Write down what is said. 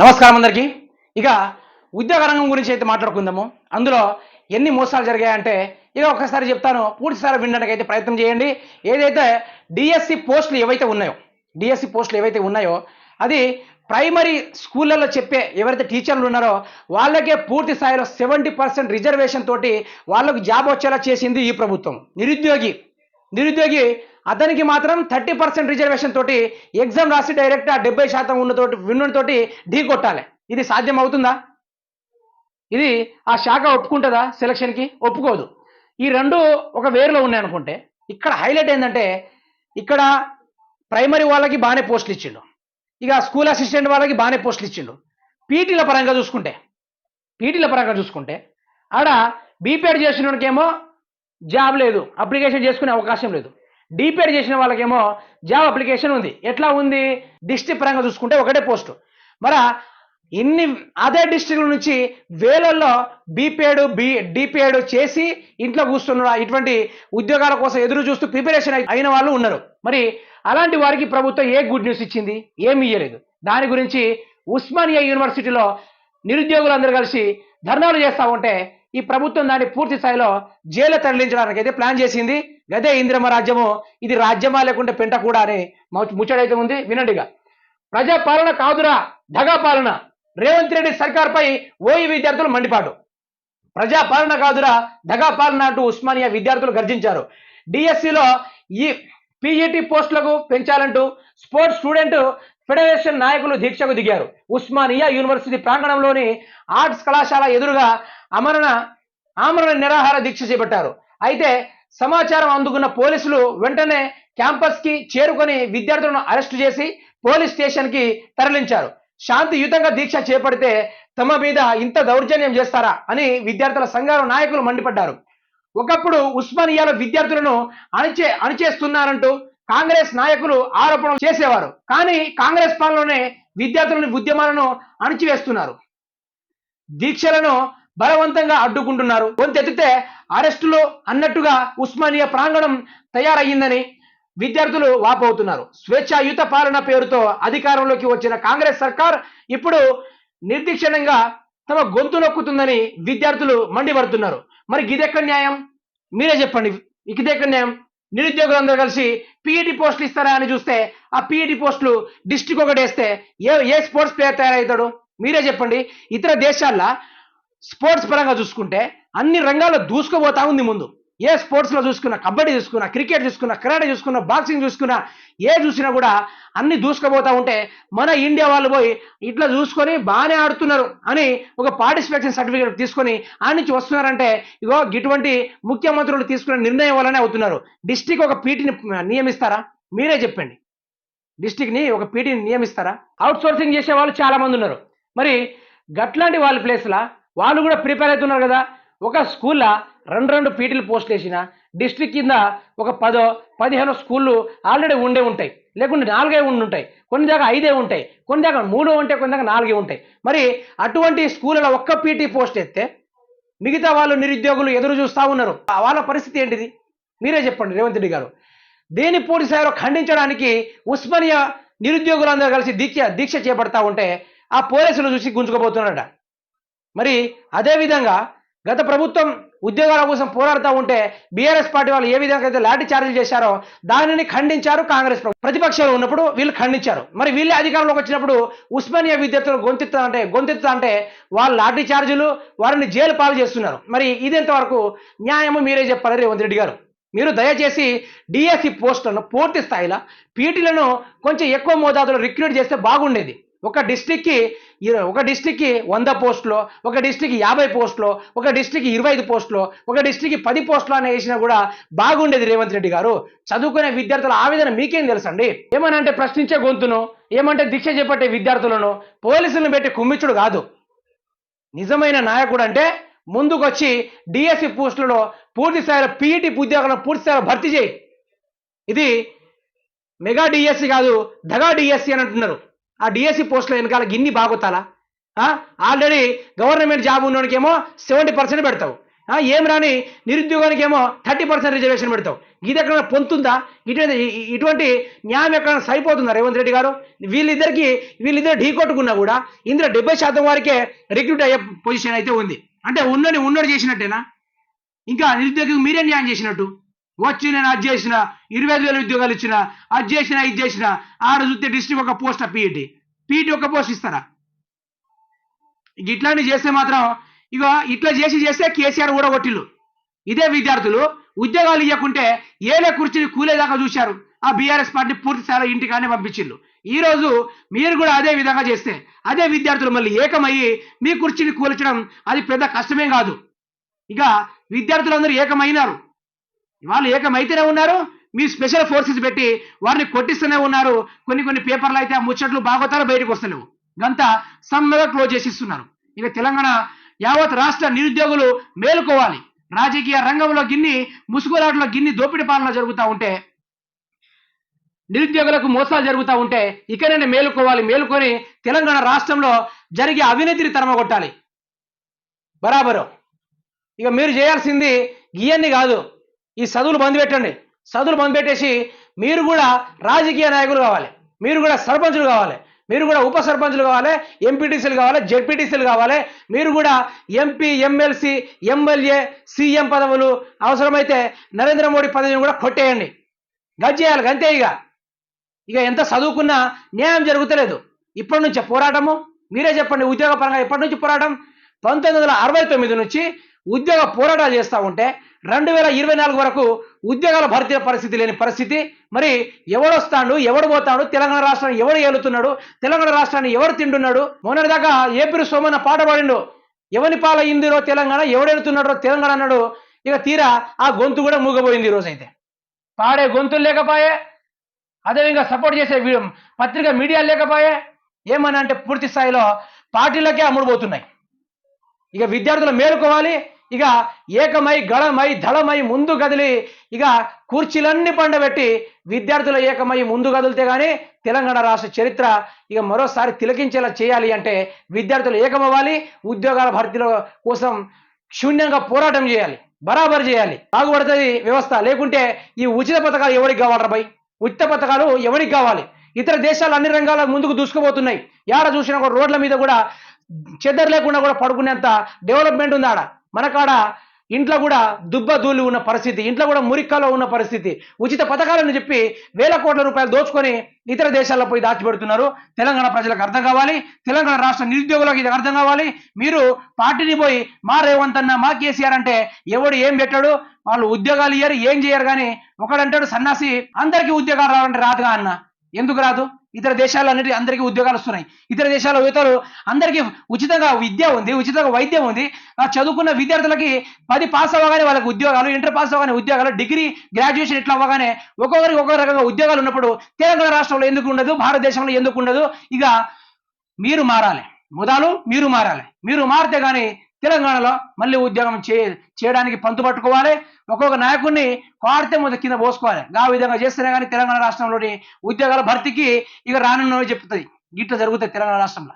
నమస్కారం అందరికీ. ఇక ఉద్యోగ రంగం గురించి అయితే మాట్లాడుకుందాము. అందులో ఎన్ని మోసాలు జరిగాయంటే ఇక ఒక్కసారి చెప్తాను, పూర్తిసారి వినడానికి అయితే ప్రయత్నం చేయండి. ఏదైతే డిఎస్సి పోస్టులు ఏవైతే ఉన్నాయో అది ప్రైమరీ స్కూళ్ళలో చెప్పే ఎవరైతే టీచర్లు ఉన్నారో వాళ్ళకే పూర్తి స్థాయిలో 70% రిజర్వేషన్ తోటి వాళ్ళకు జాబ్ వచ్చేలా చేసింది ఈ ప్రభుత్వం. నిరుద్యోగి అతనికి మాత్రం 30% రిజర్వేషన్ తోటి ఎగ్జామ్ రాసి డైరెక్ట్ ఆ 70% ఉన్నతోటి ఢీ కొట్టాలి. ఇది సాధ్యం అవుతుందా? ఇది ఆ శాఖ ఒప్పుకుంటుందా? సెలక్షన్కి ఒప్పుకోదు. ఈ రెండు ఒక వేరులో ఉన్నాయి అనుకుంటే, ఇక్కడ హైలైట్ ఏంటంటే ఇక్కడ ప్రైమరీ వాళ్ళకి బాగానే పోస్టులు ఇచ్చిండు, ఇక స్కూల్ అసిస్టెంట్ వాళ్ళకి బాగానే పోస్టులు ఇచ్చిండు. పీటీల పరంగా చూసుకుంటే ఆడ బీపీఎడ్ చేసినోడికేమో జాబ్ లేదు, అప్లికేషన్ చేసుకునే అవకాశం లేదు. డీపీఎడ్ చేసిన వాళ్ళకేమో జాబ్ అప్లికేషన్ ఉంది. ఎట్లా ఉంది? డిస్ట్రిక్ట్ పరంగా చూసుకుంటే ఒకటే పోస్టు. మరి ఇన్ని అదే డిస్ట్రిక్ట్ నుంచి వేలల్లో డిపిఎడ్ చేసి ఇంట్లో కూర్చున్న ఇటువంటి ఉద్యోగాల కోసం ఎదురు చూస్తూ ప్రిపరేషన్ అయిన వాళ్ళు ఉన్నారు. మరి అలాంటి వారికి ప్రభుత్వం ఏ గుడ్ న్యూస్ ఇచ్చింది? ఏమి ఇయ్యలేదు. దాని గురించి ఉస్మానియా యూనివర్సిటీలో నిరుద్యోగులందరూ కలిసి ధర్నాలు చేస్తూ ఉంటే ఈ ప్రభుత్వం దాన్ని పూర్తి స్థాయిలో జైలు తరలించడానికి అయితే ప్లాన్ చేసింది. గదే ఇంద్రమ రాజ్యము. ఇది రాజ్యమా లేకుంటే పెంట కూడా అని ముచ్చటైతే ఉంది. వినండిగా. ప్రజాపాలన కాదురా దగా పాలన, రేవంత్ రెడ్డి సర్కార్పై ఓయి విద్యార్థులు మండిపాటు. ప్రజాపాలన కాదురా దగా పాలన అంటూ ఉస్మానియా విద్యార్థులు గర్జించారు. డిఎస్సిలో ఈ పిఈటి పోస్టులకు పెంచాలంటూ స్పోర్ట్స్ స్టూడెంట్ ఫెడరేషన్ నాయకులు దీక్షకు దిగారు. ఉస్మానియా యూనివర్సిటీ ప్రాంగణంలోని ఆర్ట్స్ కళాశాల ఎదురుగా ఆమరణ నిరాహార దీక్ష చేపట్టారు. అయితే సమాచారం అందుకున్న పోలీసులు వెంటనే క్యాంపస్ కి చేరుకొని విద్యార్థులను అరెస్టు చేసి పోలీస్ స్టేషన్ కి తరలించారు. శాంతియుతంగా దీక్ష చేపడితే తమ మీద ఇంత దౌర్జన్యం చేస్తారా అని విద్యార్థుల సంఘాల నాయకులు మండిపడ్డారు. ఒకప్పుడు ఉస్మానియాలో విద్యార్థులను అణిచేస్తున్నారంటూ కాంగ్రెస్ నాయకులు ఆరోపణలు చేసేవారు. కానీ కాంగ్రెస్ పాలనలోనే విద్యార్థులను ఉద్యమాలను అణిచివేస్తున్నారు, దీక్షలను బలవంతంగా అడ్డుకుంటున్నారు. కొంతెత్తితే అరెస్టులు అన్నట్టుగా ఉస్మానియా ప్రాంగణం తయారయ్యిందని విద్యార్థులు వాపోతున్నారు. స్వేచ్ఛాయుత పాలన పేరుతో అధికారంలోకి వచ్చిన కాంగ్రెస్ సర్కార్ ఇప్పుడు నిర్దిక్షణంగా తమ గొంతు నొక్కుతుందని విద్యార్థులు మండిపడుతున్నారు. మరి ఇదెక్కడ న్యాయం? మీరే చెప్పండి. ఇదెక్కడ న్యాయం? నిరుద్యోగులందరూ కలిసి పీఈటీ పోస్టులు ఇస్తారా అని చూస్తే ఆ పీఈటీ పోస్టులు డిస్ట్రిక్ట్ ఒకటి వేస్తే ఏ స్పోర్ట్స్ ప్లేయర్ తయారవుతాడు? మీరే చెప్పండి. ఇతర దేశాల్లో స్పోర్ట్స్ పరంగా చూసుకుంటే అన్ని రంగాల్లో దూసుకుపోతా ఉంది ముందు. ఏ స్పోర్ట్స్లో చూసుకున్నా, కబడ్డీ చూసుకున్నా, క్రికెట్ చూసుకున్నా, కరాటే చూసుకున్నా, బాక్సింగ్ చూసుకున్నా, ఏ చూసినా కూడా అన్ని దూసుకుపోతా ఉంటే మన ఇండియా వాళ్ళు పోయి ఇట్లా చూసుకొని బాగానే ఆడుతున్నారు అని ఒక పార్టిసిపేషన్ సర్టిఫికేట్ తీసుకొని ఆ నుంచి వస్తున్నారంటే ఇగో ఇటువంటి ముఖ్యమంత్రులు తీసుకునే నిర్ణయం వల్లనే అవుతున్నారు. డిస్ట్రిక్ట్ ఒక పీటీని నియమిస్తారా? మీరే చెప్పండి. డిస్ట్రిక్ట్ని ఒక పీటీని నియమిస్తారా? అవుట్ సోర్సింగ్ చేసే వాళ్ళు చాలా మంది ఉన్నారు. మరి గట్లాంటి వాళ్ళ ప్లేస్లో వాళ్ళు కూడా ప్రిపేర్ అవుతున్నారు కదా. ఒక స్కూల్లో రెండు పీటీలు పోస్టులు వేసిన డిస్ట్రిక్ట్ కింద ఒక 10-15 స్కూళ్ళు ఆల్రెడీ ఉంటాయి, లేకుంటే 4 ఉంటాయి, కొన్ని దాకా 5 ఉంటాయి, కొన్ని దాకా 3 ఉంటాయి, కొన్ని దాకా 4 ఉంటాయి. మరి అటువంటి స్కూళ్ళలో ఒక్క పీటీ పోస్ట్ ఎత్తే మిగతా వాళ్ళు నిరుద్యోగులు ఎదురు చూస్తూ ఉన్నారు. వాళ్ళ పరిస్థితి ఏంటిది? మీరే చెప్పండి రేవంత్ రెడ్డి గారు. దేని పూర్తి స్థాయిలో ఖండించడానికి ఉస్మానియా నిరుద్యోగులందరూ కలిసి దీక్ష చేపడతా ఉంటే ఆ పోలీసులు చూసి గుంజుకుపోతున్నారట. మరి అదేవిధంగా గత ప్రభుత్వం ఉద్యోగాల కోసం పోరాడుతూ ఉంటే బీఆర్ఎస్ పార్టీ వాళ్ళు ఏ విధంగా అయితే లాఠీ చార్జీలు చేశారో దానిని ఖండించారు కాంగ్రెస్ ప్రతిపక్షంలో ఉన్నప్పుడు. వీళ్ళు ఖండించారు. మరి వీళ్ళే అధికారంలోకి వచ్చినప్పుడు ఉస్మానియా విద్యార్థులు గొంతెత్తా అంటే వాళ్ళు లాఠీ చార్జీలు, వారిని జైలు పాలు చేస్తున్నారు. మరి ఇదెంతవరకు న్యాయమో మీరే చెప్పాలి రేవంత్ రెడ్డి గారు. మీరు దయచేసి డిఎస్సి పోస్టులను పూర్తి స్థాయిలో పీటీలను కొంచెం ఎక్కువ మోతాదులో రిక్రూట్ చేస్తే బాగుండేది. ఒక డిస్ట్రిక్ట్కి 100 పోస్టులు, ఒక డిస్ట్రిక్ట్కి 50 పోస్టులు, ఒక డిస్ట్రిక్ట్కి 25 పోస్టులు, ఒక డిస్ట్రిక్ట్కి 10 పోస్టులు అని వేసినా కూడా బాగుండేది రేవంత్ రెడ్డి గారు. చదువుకునే విద్యార్థుల ఆవేదన మీకేం తెలుసండి? ఏమనంటే ప్రశ్నించే గొంతును, ఏమంటే దీక్ష చేపట్టే విద్యార్థులను పోలీసులను పెట్టి కుమ్మిచ్చుడు కాదు. నిజమైన నాయకుడు అంటే ముందుకొచ్చి డిఎస్సి పోస్టులలో పూర్తి స్థాయిలో పీఈటీ ఉద్యోగాలను పూర్తి స్థాయిలో భర్తీ చేయి. ఇది మెగా డిఎస్సి కాదు, దగా డిఎస్సి అని అంటున్నారు. ఆ డిఎస్సి పోస్టుల వెనకాల గిన్ని బాగోతాలా? ఆల్రెడీ గవర్నమెంట్ జాబ్ ఉన్నోనికేమో 70% పెడతావు, ఏం రాని నిరుద్యోగానికి ఏమో 30% రిజర్వేషన్ పెడతావు. ఇది ఎక్కడ పొందుతుందా? ఇటువంటి న్యాయం ఎక్కడ సరిపోతుందా రేవంత్ రెడ్డి గారు? వీళ్ళిద్దరు ఢీ కొట్టుకున్నా కూడా ఇందులో 70% వారికే రిక్రూట్ అయ్యే పొజిషన్ అయితే ఉంది. అంటే ఉన్నోడు చేసినట్టేనా? ఇంకా నిరుద్యోగికి మీరే న్యాయం చేసినట్టు. వచ్చి నేను అది చేసిన 25,000 ఉద్యోగాలు ఇచ్చిన, అది చేసిన, ఇది చేసిన, ఆడ చూస్తే డిస్ట్రిక్ట్ ఒక పోస్ట్ పీఈటీ ఒక పోస్ట్ ఇస్తారా? ఇట్లాంటివి చేస్తే మాత్రం ఇక ఇట్లా చేస్తే కేసీఆర్ కూడా కొట్టిల్లు. ఇదే విద్యార్థులు ఉద్యోగాలు ఇవ్వకుంటే ఏలే కూర్చుని కూలేదాకా చూశారు. ఆ బీఆర్ఎస్ పార్టీ పూర్తి స్థాయిలో ఇంటికానే పంపించిల్లు. ఈ రోజు మీరు కూడా అదే విధంగా చేస్తే అదే విద్యార్థులు మళ్ళీ ఏకమయ్యి మీ కుర్చీని కూల్చడం అది పెద్ద కష్టమేం కాదు. ఇక విద్యార్థులందరూ ఏకమైనారు. వాళ్ళు ఏకమైతేనే ఉన్నారు. మీ స్పెషల్ ఫోర్సెస్ పెట్టి వారిని కొట్టిస్తూనే ఉన్నారు. కొన్ని పేపర్లు అయితే ఆ ముచ్చట్లు బాగోతారో బయటకు వస్తలేవు. గంతా సమ్మగా క్లోజ్ చేసి ఇస్తున్నారు. ఇక తెలంగాణ యావత్ రాష్ట్ర నిరుద్యోగులు మేలుకోవాలి. రాజకీయ రంగంలో ముసుగులాటలో దోపిడీ పాలన జరుగుతూ ఉంటే, నిరుద్యోగులకు మోసాలు జరుగుతూ ఉంటే ఇకనే మేలుకొని తెలంగాణ రాష్ట్రంలో జరిగే అవినీతిని తరమగొట్టాలి బరాబరు. ఇక మీరు చేయాల్సింది ఇవన్నీ కాదు, ఈ చదువులు బంద్ పెట్టండి. చదువులు బంద్ పెట్టేసి మీరు కూడా రాజకీయ నాయకులు కావాలి, మీరు కూడా సర్పంచులు కావాలి, మీరు కూడా ఉప సర్పంచులు కావాలి, ఎంపీటీసీలు కావాలి, జెడ్పీటీసీలు కావాలి. మీరు కూడా ఎంపీ, ఎమ్మెల్సీ, ఎమ్మెల్యే, సీఎం పదవులు, అవసరమైతే నరేంద్ర మోడీ పదవిని కూడా కొట్టేయండి. గజ్జేయాలి అంతే. ఇక ఎంత చదువుకున్నా న్యాయం జరుగుతలేదు. ఇప్పటి నుంచే పోరాటము మీరే చెప్పండి. ఉద్యోగ పరంగా ఎప్పటి నుంచి పోరాటం? 1969 నుంచి ఉద్యోగ పోరాటాలు చేస్తూ ఉంటే 2024 వరకు ఉద్యోగాల భర్తీ పరిస్థితి లేని పరిస్థితి. మరి ఎవడొస్తాడు, ఎవడు పోతాడు, తెలంగాణ రాష్ట్రాన్ని ఎవడు ఏలుతున్నాడు, తెలంగాణ రాష్ట్రాన్ని ఎవడు తింటున్నాడు? మొన్నటిదాకా ఏపీ సోమన్న పాట పాడిండు, ఎవని పాల ఇందిరో తెలంగాణ, ఎవడెళ్తున్నాడో తెలంగాణ అన్నాడు. ఇక తీరా ఆ గొంతు కూడా మూగపోయింది. ఈరోజైతే పాడే గొంతులు లేకపోయే, అదేవిధంగా సపోర్ట్ చేసే పత్రిక మీడియా లేకపోయే. ఏమని అంటే పూర్తి స్థాయిలో పార్టీలకే అమ్ముడుపోతున్నాయి. ఇక విద్యార్థులు మేలుకోవాలి. ఇక ఏకమై, గళమై, దళమై ముందు కదిలి ఇక కుర్చీలన్నీ పండబెట్టి విద్యార్థులు ఏకమై ముందు కదిలితే కానీ తెలంగాణ రాష్ట్ర చరిత్ర ఇక మరోసారి తిలకించేలా చేయాలి అంటే విద్యార్థులు ఏకమవ్వాలి. ఉద్యోగాల భర్తీల కోసం శూన్యంగా పోరాటం చేయాలి, బరాబర్ చేయాలి. బాగుపడుతుంది వ్యవస్థ. లేకుంటే ఈ ఉచిత పథకాలు ఎవరికి కావాలరా భయ్? ఉచిత పథకాలు ఎవరికి కావాలి? ఇతర దేశాలు అన్ని రంగాల ముందుకు దూసుకుపోతున్నాయి. యాడ చూసినా కూడా రోడ్ల మీద కూడా చెద్దరు లేకుండా కూడా పడుకునేంత డెవలప్మెంట్ ఉంది ఆడ. మనకాడ ఇంట్లో కూడా దుబ్బ ధూళి ఉన్న పరిస్థితి, ఇంట్లో కూడా మురిక్కలో ఉన్న పరిస్థితి. ఉచిత పథకాలను చెప్పి వేల కోట్ల రూపాయలు దోచుకొని ఇతర దేశాల్లో పోయి దాచిపెడుతున్నారు. తెలంగాణ ప్రజలకు అర్థం కావాలి, తెలంగాణ రాష్ట్ర నిరుద్యోగులకు ఇది అర్థం కావాలి. మీరు పార్టీని పోయి మా రేవంత్ అన్న, మా కేసీఆర్ అంటే ఎవడు ఏం పెట్టాడు? వాళ్ళు ఉద్యోగాలు ఇయ్యరు, ఏం చేయరు. కానీ ఒకడంటాడు సన్నాసి అందరికీ ఉద్యోగాలు రావాలంటే రాదుగా అన్న. ఎందుకు రాదు? ఇతర దేశాల్లో అందరికీ ఉద్యోగాలు వస్తున్నాయి. ఇతర దేశాల్లో యువతలు అందరికీ ఉచితంగా విద్య ఉంది, ఉచితంగా వైద్యం ఉంది. చదువుకున్న విద్యార్థులకి 10 పాస్ అవ్వగానే వాళ్ళకి ఉద్యోగాలు, ఇంటర్ పాస్ అవ్వగానే ఉద్యోగాలు, డిగ్రీ, గ్రాడ్యుయేషన్ ఇట్లా అవ్వగానే ఒక్కొక్కరికి ఒక్కొక్క రకంగా ఉద్యోగాలు ఉన్నప్పుడు తెలంగాణ రాష్ట్రంలో ఎందుకు ఉండదు? భారతదేశంలో ఎందుకు ఉండదు? ఇక మీరు మారాలి, మీరు మారాలి. మీరు మారితే కానీ తెలంగాణలో మళ్ళీ ఉద్యోగం చేయడానికి పంతు పట్టుకోవాలి. ఒక్కొక్క నాయకుడిని కాడితే మొదటి కింద పోసుకోవాలి. ఆ విధంగా చేస్తేనే కానీ తెలంగాణ రాష్ట్రంలోని ఉద్యోగాల భర్తీకి ఇక రానున్నవి చెప్తుంది. ఇట్లా జరుగుతాయి తెలంగాణ రాష్ట్రంలో.